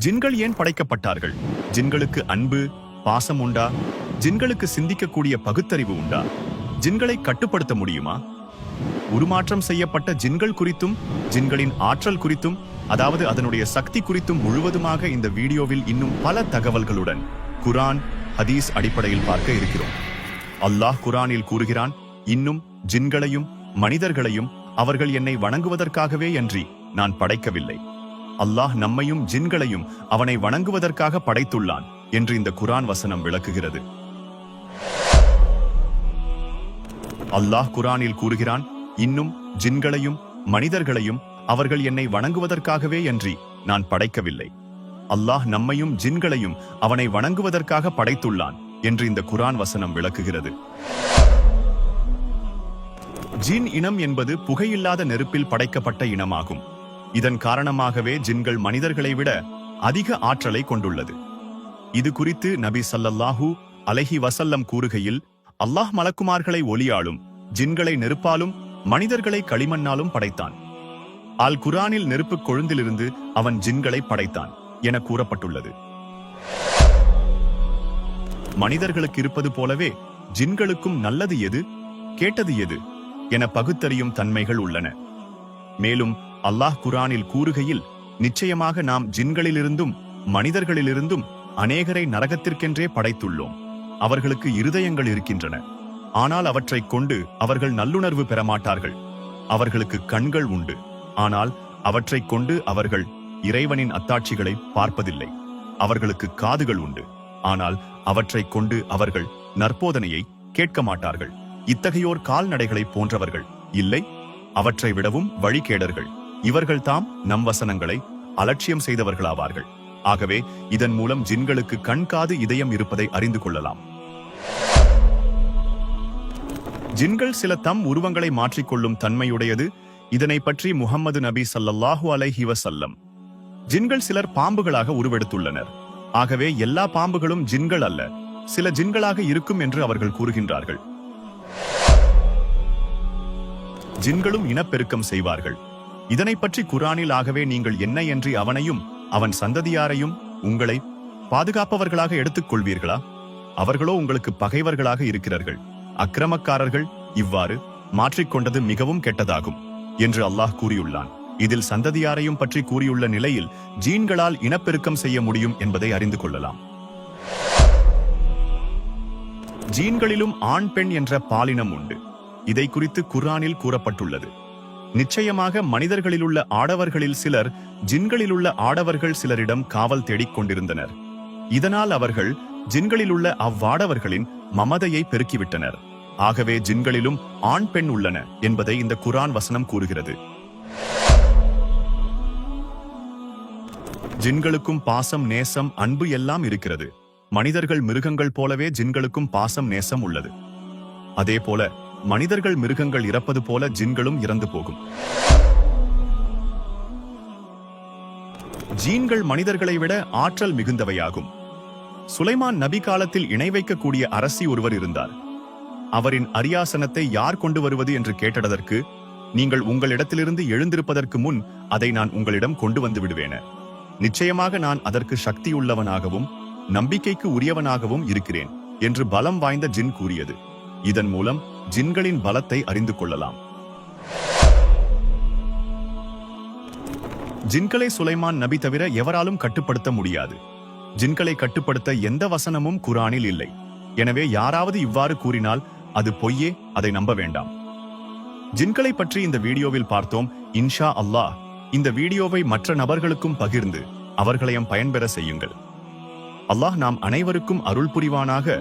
ஜின்கள் ஏன் படைக்கப்பட்டார்கள்? ஜின்களுக்கு அன்பு, பாசம் உண்டா? ஜின்களுக்கு சிந்திக்கக்கூடிய பகுத்தறிவு உண்டா? ஜின்களை கட்டுப்படுத்த முடியுமா? உருமாற்றம் செய்யப்பட்ட ஜின்கள் குறித்தும் ஜின்களின் ஆற்றல் குறித்தும், அதாவது அதனுடைய சக்தி குறித்தும் முழுவதுமாக இந்த வீடியோவில் இன்னும் பல தகவல்களுடன் குர்ஆன், ஹதீஸ் அடிப்படையில் பார்க்க இருக்கிறோம். அல்லாஹ் குர்ஆனில் கூறுகிறான், இன்னும் ஜின்களையும் மனிதர்களையும் அவர்கள் என்னை வணங்குவதற்காகவே அன்றி நான் படைக்கவில்லை. அல்லாஹ் நம்மையும் ஜின்களையும் அவனை வணங்குவதற்காக படைத்துள்ளான் என்று இந்த குர்ஆன் வசனம் விளக்குகிறது. அல்லாஹ் குர்ஆனில் கூறுகிறான், இன்னும் ஜின்களையும் மனிதர்களையும் அவர்கள் என்னை வணங்குவதற்காகவே அன்றி நான் படைக்கவில்லை. அல்லாஹ் நம்மையும் ஜின்களையும் அவனை வணங்குவதற்காக படைத்துள்ளான் என்று இந்த குர்ஆன் வசனம் விளக்குகிறது. ஜின் இனம் என்பது புகையில்லாத நெருப்பில் படைக்கப்பட்ட இனமாகும். இதன் காரணமாகவே ஜின்கள் மனிதர்களை விட அதிக ஆற்றலை கொண்டுள்ளது. இது குறித்து நபி ஸல்லல்லாஹு அலைஹி வஸல்லம் கூறுகையில், அல்லாஹ் மலக்குமார்களை ஒளியாலும் ஜின்களை நெருப்பாலும் மனிதர்களை களிமண்ணாலும் படைத்தான். அல் குர்ஆனில் நெருப்பு கொழுந்திலிருந்து அவன் ஜின்களை படைத்தான் என கூறப்பட்டுள்ளது. மனிதர்களுக்கு இருப்பது போலவே ஜின்களுக்கும் நல்லது எது, கேட்டது எது என பகுத்தறியும் தன்மைகள் உள்ளன. மேலும் அல்லாஹ் குர்ஆனில் கூறுகையில், நிச்சயமாக நாம் ஜின்களிலிருந்தும் மனிதர்களிலிருந்தும் அநேகரை நரகத்திற்கென்றே படைத்துள்ளோம். அவர்களுக்கு இருதயங்கள் இருக்கின்றன, ஆனால் அவற்றைக் கொண்டு அவர்கள் நல்லுணர்வு பெறமாட்டார்கள். அவர்களுக்கு கண்கள் உண்டு, ஆனால் அவற்றைக் கொண்டு அவர்கள் இறைவனின் அத்தாட்சிகளை பார்ப்பதில்லை. அவர்களுக்கு காதுகள் உண்டு, ஆனால் அவற்றைக் கொண்டு அவர்கள் நற்போதனையை கேட்க மாட்டார்கள். இத்தகையோர் கால்நடைகளை போன்றவர்கள் இல்லை, அவற்றை விடவும் வழிகேடர்கள். இவர்கள் தாம் நம் வசனங்களை அலட்சியம் செய்தவர்களாவார்கள். ஆகவே இதன் மூலம் ஜின்களுக்கு கண், காது, இதயம் இருப்பதை அறிந்து கொள்ளலாம். ஜின்கள் சில தம் உருவங்களை மாற்றிக்கொள்ளும் தன்மையுடையது. இதனை பற்றி முஹம்மது நபி ஸல்லல்லாஹு அலைஹி வஸல்லம், ஜின்கள் சிலர் பாம்புகளாக உருவெடுத்துள்ளனர். ஆகவே எல்லா பாம்புகளும் ஜின்கள் அல்ல, சில ஜின்களாக இருக்கும் என்று அவர்கள் கூறுகின்றார்கள். ஜின்களும் இனப்பெருக்கம் செய்வார்கள். இதனை பற்றி குர்ஆனில், ஆகவே நீங்கள் என்ன என்று அவனையும் அவன் சந்ததியாரையும் உங்களை பாதுகாப்பவர்களாக எடுத்துக் கொள்வீர்களா? அவர்களோ உங்களுக்கு பகைவர்களாக இருக்கிறார்கள். அக்கிரமக்காரர்கள் இவ்வாறு மாற்றிக்கொண்டது மிகவும் கெட்டதாகும் என்று அல்லாஹ் கூறியுள்ளான். இதில் சந்ததியாரையும் பற்றி கூறியுள்ள நிலையில் ஜீன்களால் இனப்பெருக்கம் செய்ய முடியும் என்பதை அறிந்து கொள்ளலாம். ஜீன்களிலும் ஆண், பெண் என்ற பாலினம் உண்டு. இதை குறித்து குர்ஆனில் கூறப்பட்டுள்ளது. நிச்சயமாக மனிதர்களிலுள்ள ஆடவர்களில் சிலர் ஜின்களிலுள்ள ஆடவர்கள் சிலரிடம் காவல் தேடிக் கொண்டிருந்தனர். இதனால் அவர்கள் ஜின்களிலுள்ள அவ்வாடவர்களின் மமதையை பெருக்கிவிட்டனர். ஆகவே ஜின்களிலும் ஆண், பெண் உள்ளன என்பதை இந்த குர்ஆன் வசனம் கூறுகிறது. ஜின்களுக்கும் பாசம், நேசம், அன்பு எல்லாம் இருக்கிறது. மனிதர்கள் மிருகங்கள் போலவே ஜின்களுக்கும் பாசம், நேசம் உள்ளது. அதே போல மனிதர்கள் மிருகங்கள் இறப்பது போல ஜின்களும் இறந்து போகும். ஜீன்கள் மனிதர்களை விட ஆற்றல் மிகுந்தவையாகும். சுலைமான் நபி காலத்தில் இணை வைக்கக்கூடிய அரசி ஒருவர் இருந்தார். அவரின் அரியாசனத்தை யார் கொண்டு வருவது என்று கேட்டதற்கு, நீங்கள் உங்களிடத்திலிருந்து எழுந்திருப்பதற்கு முன் அதை நான் உங்களிடம் கொண்டு வந்து விடுவேன. நிச்சயமாக நான் அதற்கு சக்தியுள்ளவனாகவும் நம்பிக்கைக்கு உரியவனாகவும் இருக்கிறேன் என்று பலம் வாய்ந்த ஜின் கூறியது. இதன் மூலம் ஜின்களின் பலத்தை அறிந்து கொள்ளலாம். ஜின்களை சுலைமான் நபி தவிர எவராலும் கட்டுப்படுத்த முடியாது. ஜின்களை கட்டுப்படுத்த எந்த வசனமும் குர்ஆனில் இல்லை. எனவே யாராவது இவ்வாறு கூறினால் அது பொய்யே, அதை நம்ப வேண்டாம். ஜின்களை பற்றி இந்த வீடியோவில் பார்த்தோம். இன்ஷா அல்லாஹ் இந்த வீடியோவை மற்ற நபர்களுக்கும் பகிர்ந்து அவர்களையும் பயன்பெற செய்யுங்கள். அல்லாஹ் நாம் அனைவருக்கும் அருள் புரிவானாக.